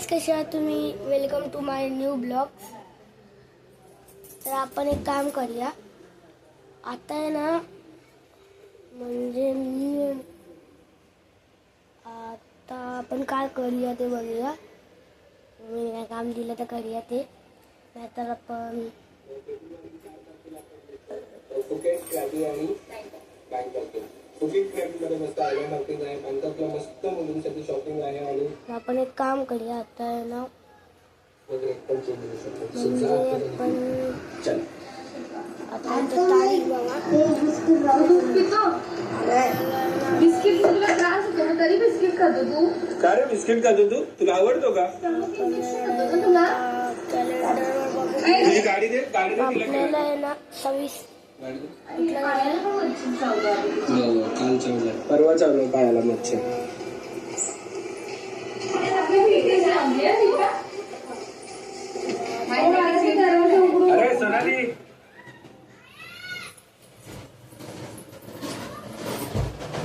Guys, कसे आहात तुम्ही? Welcome to my new blog. तर आपण एक काम करूया आता आहे ना, म्हणजे मी आता आपण काय करूया ते बघूया. मी काय काम दिलं तर करूया ते, नाहीतर आपण आपण एक काम करूया आता आहे ना, म्हणजे आपण आता तारीख बघा. बिस्किट तुला त्रास होतो ना, तरी बिस्किट खातो तू? का रे बिस्किट खातो तू? तुला आवडतो का? तुला कॅलेंडर बघू. तुझी गाडी दे, गाडी दे तिला. आपल्याला आहे ना 26 कुठलं गाडी? काल चावला, परवा चावला पायाला मच्छर. अरे सोनाली,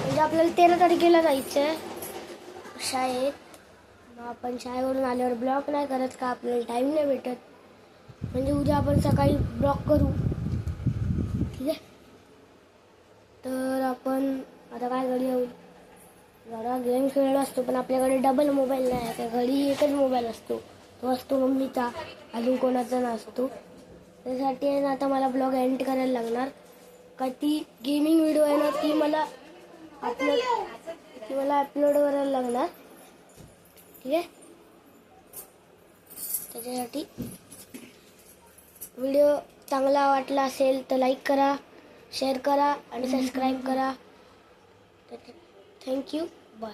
म्हणजे आपल्याला 13 तारखेला जायचं आहे शाळेत. मग आपण शाळेवरून आल्यावर ब्लॉक नाही करत का, आपल्याला टाईम नाही भेटत. म्हणजे उद्या आपण सकाळी ब्लॉक करू, ठीक आहे? तर आपण आता काय करूया, जरा गेम खेळलो असतो, पण आपल्याकडे डबल मोबाईल नाही आहे. त्या घरी एकच मोबाईल असतो, तो असतो मम्मीचा, अजून कोणाचा नसतो. त्यासाठी आहे ना, आता मला ब्लॉग एंड करायला लागणार. का ती गेमिंग व्हिडिओ आहे ना, ती मला अपलोड करायला लागणार, ठीक आहे? त्याच्यासाठी व्हिडिओ चांगला वाटला असेल तर लाईक करा, शेअर करा आणि सबस्क्राईब करा. थँक्यू.